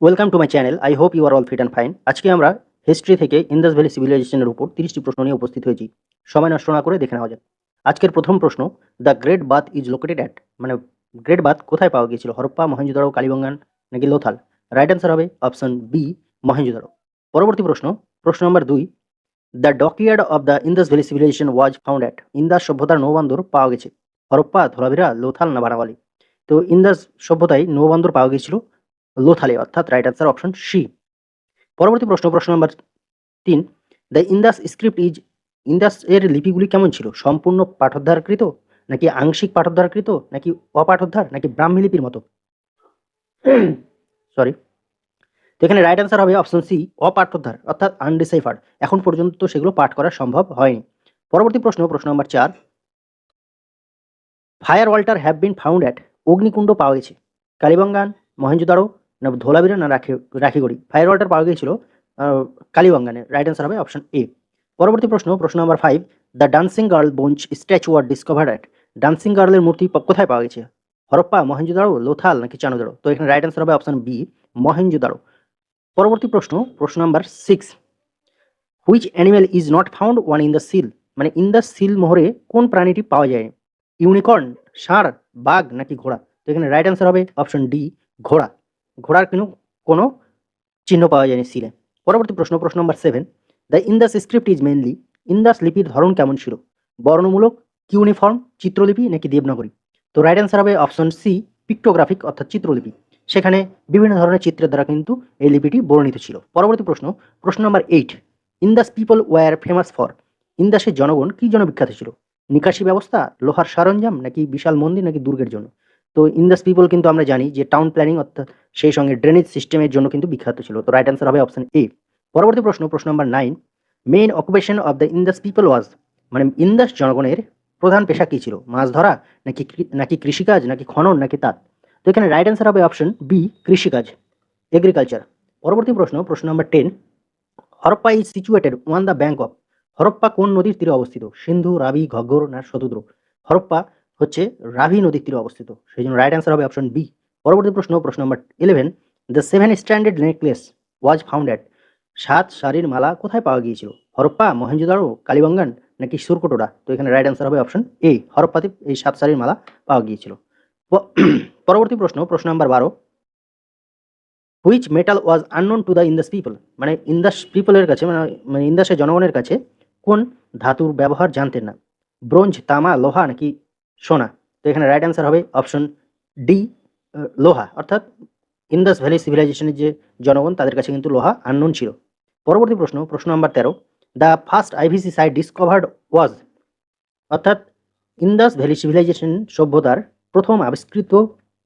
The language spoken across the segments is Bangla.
Welcome to my channel. I hope you are all fit and fine. আজকে আমরা হিস্ট্রি থেকে ইন্দাস ভ্যালি সিভিলাইজেশনের উপর 30টি প্রশ্ন নিয়ে উপস্থিত হয়েছি। সময় নষ্ট না করে দেখে নেওয়া যাক। আজকের প্রথম প্রশ্ন, the great bath is located at, মানে গ্রেট বাথ কোথায় পাওয়া গিয়েছিল? হরপ্পা, মহেঞ্জোদারো, কালিবঙ্গান নাকি লোথাল? রাইট অ্যান্সার হবে অপশন বি, মহেঞ্জোদারো। পরবর্তী প্রশ্ন, প্রশ্ন নম্বর 2, the dockyard of the Indus valley civilisation was found at. Indus সভ্যতার নৌবন্দর পাওয়া গেছে হরপ্পা, ধোলাভিরা, লোথাল না বানাওয়ালি? তো ইন্দাস সভ্যতায় নৌবন্দর পাওয়া গিয়েছিল লোথালে, অর্থাৎ রাইট অ্যান্সার অপশন সি। পরবর্তী প্রশ্ন, প্রশ্ন নম্বর 3, the Indus script is, Indus এর লিপিগুলি কেমন ছিল? সম্পূর্ণ পাঠোদ্ধারকৃত নাকি আংশিক পাঠোদ্ধারকৃত নাকি অপাঠোদ্ধার নাকি ব্রাহ্মী লিপির মতো? সরি। তো এখানে রাইট অ্যান্সার হবে অপশন সি, অপাঠোদ্ধার, অর্থাৎ আনডিসাইফার্ড। এখন পর্যন্ত সেগুলো পাঠ করা সম্ভব হয়নি। পরবর্তী প্রশ্ন, প্রশ্ন number 4, fire altar have been found at. অগ্নিকুণ্ড পাওয়া গেছে কালিবঙ্গান, মহেঞ্জোদারো না ধোলাভিরা না রাখিগড়ি? ফায়ার ওয়াল্টার পাওয়া গিয়েছিল কালিবঙ্গানে। রাইট অ্যান্সার হবে অপশন এ। পরবর্তী প্রশ্ন, প্রশ্ন number 5, the dancing girl bronze statue are discovered at. Dancing গার্লের মূর্তি কোথায় পাওয়া গেছে? হরপ্পা, মহেঞ্জোদারো, লোথাল নাকি চানুদারো? তো এখানে রাইট অ্যান্সার হবে অপশন বি, মহেঞ্জোদারো। পরবর্তী প্রশ্ন, প্রশ্ন number 6, which animal is not found one in the seal, মানে ইন দ্য সিল মোহরে কোন প্রাণীটি পাওয়া যায়? ইউনিকর্ন, ষাঁড়, বাঘ নাকি ঘোড়া? তো এখানে রাইট অ্যান্সার হবে অপশন ডি, ঘোড়া। ঘোড়ার কোনো চিহ্ন পাওয়া যায়নি সিলে। পরবর্তী প্রশ্ন, প্রশ্ন নম্বর 7, the Indus script is mainly. Indus লিপির ধরন কেমন ছিল? বর্ণমূলক, কিউনিফর্ম, চিত্রলিপি নাকি দেবনাগরী? তো রাইট অ্যান্সার হবে অপশন সি, পিক্টোগ্রাফিক, অর্থাৎ চিত্রলিপি। সেখানে বিভিন্ন ধরনের চিত্রের দ্বারা কিন্তু এই লিপিটি বর্ণিত ছিল। পরবর্তী প্রশ্ন, প্রশ্ন number 8, Indus people were famous for. ইন্দাসের জনগণ কি জন্য বিখ্যাত ছিল? নিকাশি ব্যবস্থা, লোহার সরঞ্জাম নাকি বিশাল মন্দির নাকি দুর্গের জন্য? তো ইন্দাস পিপল কিন্তু আমরা জানি যে টাউন প্ল্যানিং, অর্থাৎ সেই সঙ্গে ড্রেনেজ সিস্টেমের জন্য কিন্তু বিখ্যাত ছিল। তো রাইট অ্যান্সার হবে অপশন এ। পরবর্তী প্রশ্ন, প্রশ্ন নাম্বার 9, main occupation of the Indus people was, মানে ইন্দাস জনগণের প্রধান পেশা কি ছিল? মাছ ধরা নাকি কৃষিকাজ নাকি খনন নাকি তাঁত? তো এখানে রাইট অ্যান্সার হবে অপশন বি, কৃষিকাজ, এগ্রিকালচার। পরবর্তী প্রশ্ন, প্রশ্ন number 10, Harappa is situated one the bank of. Harappa কোন নদীর তীরে অবস্থিত? সিন্ধু, রাভি, ঘগ্গর না শতদ্র? হরপ্পা হচ্ছে রাভি নদীর তীরে অবস্থিত, সেই জন্য রাইট অ্যান্সার হবে অপশন বি। পরবর্তী প্রশ্ন, প্রশ্ন নম্বর 11, the 7 standard necklace was found at. 7 সারির মালা কোথায় পাওয়া গিয়েছিল? হরপ্পা, মহেঞ্জোদারো, কালিবঙ্গান নাকি সুরকোটোরা? তো এখানে রাইট অ্যান্সার হবে অপশন এ, হরপ্পাতে এই 7 সারির মালা পাওয়া গিয়েছিল। পরবর্তী প্রশ্ন, প্রশ্ন নাম্বার 12, which metal was unknown to the Indus people, মানে ইন্দাস পিপলের কাছে, মানে ইন্দাসের জনগণের কাছে কোন ধাতুর ব্যবহার জানতেন না? ব্রোঞ্জ, তামা, লোহা নাকি সোনা? তো এখানে রাইট অ্যান্সার হবে অপশন ডি, লোহা, অর্থাৎ ইন্দাস ভ্যালি সিভিলাইজেশনের যে জনগণ তাদের কাছে কিন্তু লোহা আননোন ছিল। পরবর্তী প্রশ্ন, প্রশ্ন number 13, the first IVC site discovered was, অর্থাৎ ইন্দাস ভ্যালি সিভিলাইজেশন সভ্যতার প্রথম আবিষ্কৃত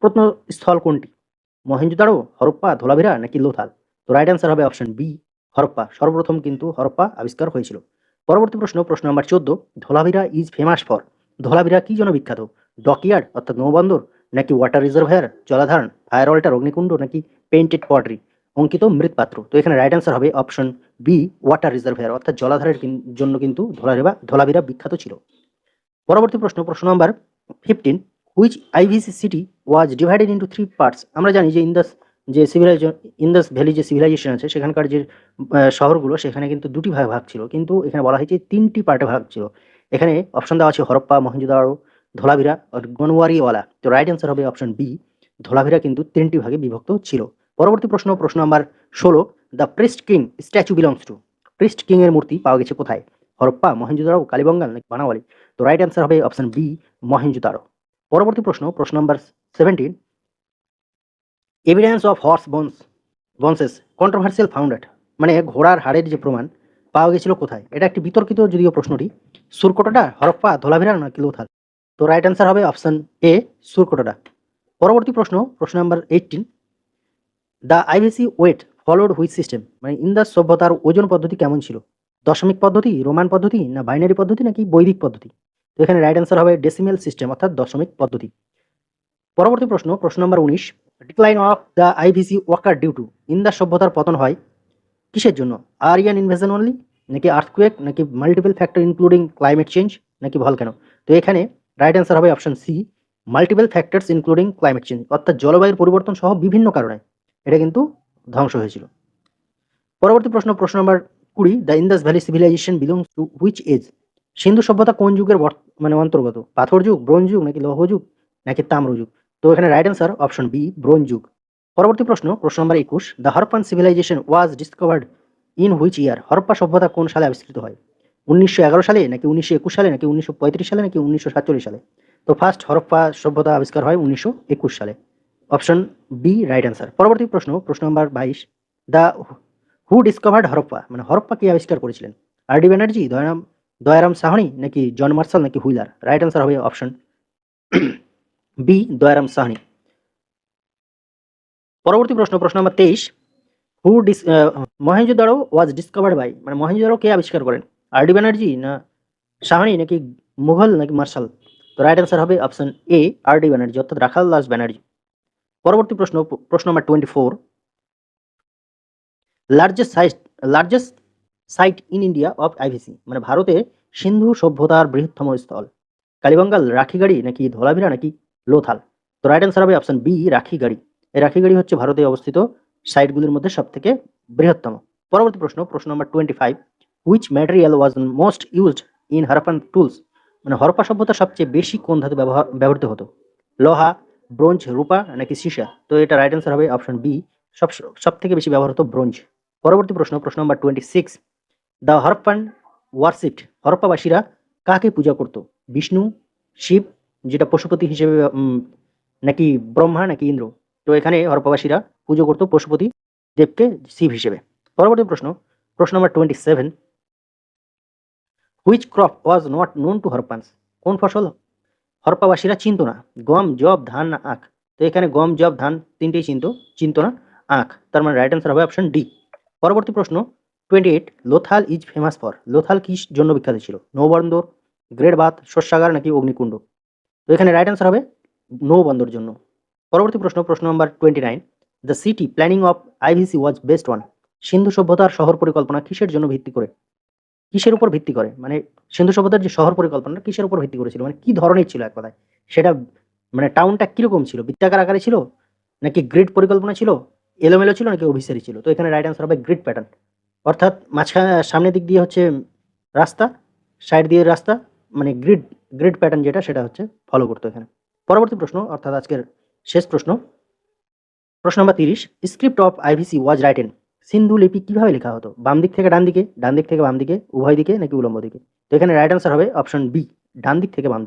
প্রত্নস্থল কোনটি? মহেঞ্জোদারো, হরপ্পা, ধোলাভিরা নাকি লোথাল? তো রাইট অ্যান্সার হবে অপশন বি, হরপ্পা। সর্বপ্রথম কিন্তু হরপ্পা আবিষ্কার হয়েছিল। পরবর্তী প্রশ্ন, প্রশ্ন number 14, Dholavira is famous for. Dholavira কি জন্য বিখ্যাত? ডকইয়ার্ড, অর্থাৎ নৌবন্দর নাকি ওয়াটার রিজার্ভায়ার, জলাধার, ফায়ার ওয়াল্টার, অগ্নিকুণ্ড নাকি পেইন্টেড পটরি, অঙ্কিত মৃৎপাত্র? তো এখানে রাইট অ্যান্সার হবে অপশন বি, ওয়াটার রিজার্ভায়ার, অর্থাৎ জলাধারের জন্য কিন্তু ধোলাভিরা বিখ্যাত ছিল। পরবর্তী প্রশ্ন, প্রশ্ন number 15, which IVC city was divided into 3 parts. আমরা জানি যে ইন্দাস ভ্যালি যে সিভিলাইজেশন আছে সেখানকার যে শহরগুলো, সেখানে কিন্তু দুটি ভাগ ছিল, কিন্তু এখানে বলা হয়েছে 3টি পার্টে ভাগ ছিল। এখানে অপশন দেওয়া আছে হরপ্পা, মহেঞ্জোদারো, ধোলাভিরা আর গনওয়ারিওয়ালা। তো রাইট অ্যান্সার হবে অপশন বি, ধোলাভিরা কিন্তু 3টি ভাগে বিভক্ত ছিল। পরবর্তী প্রশ্ন, প্রশ্ন number 16, the priest king statue belongs to. Priest king এর মূর্তি পাওয়া গেছে কোথায়? হরপ্পা, মহেঞ্জোদারো, কালিবঙ্গান নাকি বানাওয়ালি? তো রাইট অ্যান্সার হবে অপশন বি, মহেঞ্জোদারো। পরবর্তী প্রশ্ন, প্রশ্ন number 17, evidence of horse bones controversial found at, মানে ঘোড়ার হাড়ের যে প্রমাণ পাওয়া গেছিল কোথায়? এটা একটি বিতর্কিত যদিও প্রশ্নটি। সুরকোটাটা, হরপ্পা, ধোলাভিরা নাকি লোথাল? তো রাইট অ্যান্সার হবে অপশন এ, সুরকোটাটা। পরবর্তী প্রশ্ন, প্রশ্ন নাম্বার 18, the IVC weight followed which system, মানে ইন্দাস সভ্যতার ওজন পদ্ধতি কেমন ছিল? দশমিক পদ্ধতি, রোমান পদ্ধতি না বাইনারি পদ্ধতি নাকি বৈদিক পদ্ধতি? তো এখানে রাইট অ্যান্সার হবে ডেসিমেল সিস্টেম, অর্থাৎ দশমিক পদ্ধতি। পরবর্তী প্রশ্ন, প্রশ্ন নম্বর 19, decline of the IVC occur due to. Indus সভ্যতার পতন হয় কিসের জন্য? আরিয়ান ইনভেশন অনলি নাকি আর্থকুয়েক নাকি multiple factor including climate change নাকি ভলক্যানো? তো এখানে রাইট অ্যান্সার হবে option C, multiple factors including climate change, অর্থাৎ জলবায়ুর পরিবর্তন সহ বিভিন্ন কারণে এটা কিন্তু ধ্বংস হয়েছিল। পরবর্তী প্রশ্ন number 20, the Indus valley civilisation belongs to which age? Sindhu সভ্যতা কোন যুগের মানে অন্তর্গত? পাথর যুগ, ব্রোঞ্জ যুগ, নাকি লৌহ যুগ, নাকি তাম্র যুগ? তো এখানে right answer option B, bronze যুগ। পরবর্তী প্রশ্ন নম্বর 21, the Harappan civilisation was discovered in which year? Harappa সভ্যতা কোন সালে আবিষ্কৃত হয়? 1911 সালে, নাকি 1921 সালে, নাকি 1935 সালে, নাকি 1947 সালে? তো ফার্স্ট হরপ্পা সভ্যতা আবিষ্কার হয় 1921 সালে। Option B right answer. পরবর্তী প্রশ্ন নম্বর 22, দ্য হু ডিসকভার্ড হরপ্পা? মানে হরপ্পা কে আবিষ্কার করেছিলেন? আর.ডি. ব্যানার্জি, দয়ারাম সাহনি, নাকি জন মার্শাল, নাকি হুইলার? রাইট অ্যান্সার হবে অপশন বি, দয়ারাম সাহনি। পরবর্তী প্রশ্ন নম্বর 23, মহেঞ্জোদারো ওয়াজ ডিসকভার্ড বাই? মানে মহেঞ্জোদারো কে আবিষ্কার করেন? আর.ডি. ব্যানার্জি, না সাহনি, নাকি মুঘল, নাকি মার্শাল? তো রাইট অ্যান্সার হবে অপশন এ, আর.ডি. ব্যানার্জি, অর্থাৎ রাখাল দাস ব্যানার্জি। পরবর্তী প্রশ্ন নম্বর 24, largest site in India of IVC? মানে ভারতে সিন্ধু সভ্যতার বৃহত্তম স্থল? কালীবঙ্গাল, রাখিগাড়ি, নাকি ধোলাভিরা, নাকি লোথাল? তো রাইট অ্যান্সার হবে অপশন বি, রাখিগাড়ি। এই রাখিগাড়ি হচ্ছে ভারতে অবস্থিত সাইটগুলির মধ্যে সব থেকে বৃহত্তম। পরবর্তী প্রশ্ন number 25, which material was most used in Harappan tools? মানে হরপ্পা সভ্যতা সবচেয়ে বেশি কোন ধাতু ব্যবহৃত হতো? লোহা, ব্রোঞ্জ, রূপা, নাকি সীসা? তো এটা রাইট অ্যান্সার হবে অপশন বি, সব থেকে বেশি ব্যবহৃত ব্রোঞ্জ। পরবর্তী প্রশ্ন নম্বর 26, দ্য হরপ্পান ওয়ারশিপড? হরপ্পাবাসীরা কাকে পূজা করত? বিষ্ণু, শিব, যেটা পশুপতি হিসেবে, নাকি ব্রহ্মা, নাকি ইন্দ্র? তো এখানে হরপ্পাবাসীরা পুজো করত পশুপতি দেবকে, শিব হিসেবে। পরবর্তী প্রশ্ন number 27, which crop was not known to Harappans? কোন ফসল হরপ্পাবাসীরা চিনত না? গম, জব, ধান, না আখ? তো এখানে গম, জব, ধান তিনটেই চিনত না, আখ। তার মানে রাইট অ্যান্সার হবে অপশন ডি। পরবর্তী প্রশ্ন 28, Lothal is famous for? Lothal কি জন্য বিখ্যাত ছিল? নৌবন্দর, গ্রেট বাথ, শস্যাগার, নাকি অগ্নিকুণ্ড? তো এখানে রাইট অ্যান্সার হবে নৌবন্দর জন্য। পরবর্তী প্রশ্ন number 29, the city planning of IVC was based on? Sindhu সভ্যতার শহর পরিকল্পনা কিসের জন্য ভিত্তি করে? কিসের উপর ভিত্তি করে? মানে সিন্ধু সভ্যতার যে শহর পরিকল্পনা কিসের উপর ভিত্তি করেছিল? মানে কি ধরনের ছিল এক কথায়? সেটা মানে টাউনটা কিরকম ছিল? বৃত্তাকার আকারে ছিল, নাকি গ্রিড পরিকল্পনা ছিল, এলোমেলো ছিল, নাকি অভিসারী ছিল? তো এখানে রাইট অ্যান্সার হবে গ্রিড প্যাটার্ন। অর্থাৎ সামনের দিক দিয়ে হচ্ছে রাস্তা, সাইড দিয়ে রাস্তা, মানে গ্রিড প্যাটার্ন যেটা সেটা হচ্ছে ফলো করতো এখানে। পরবর্তী প্রশ্ন, অর্থাৎ আজকের শেষ প্রশ্ন number 30, script of IVC was written? Sindhu লিপি কিভাবে লেখা হতো? বাম দিক থেকে ডান দিকে, ডান দিক থেকে বাম দিকে, উভয় দিকে, নাকি উলম্ব দিকে? তো এখানে রাইট অ্যান্সার হবে অপশন বি, ডান দিক থেকে বাম দিকে।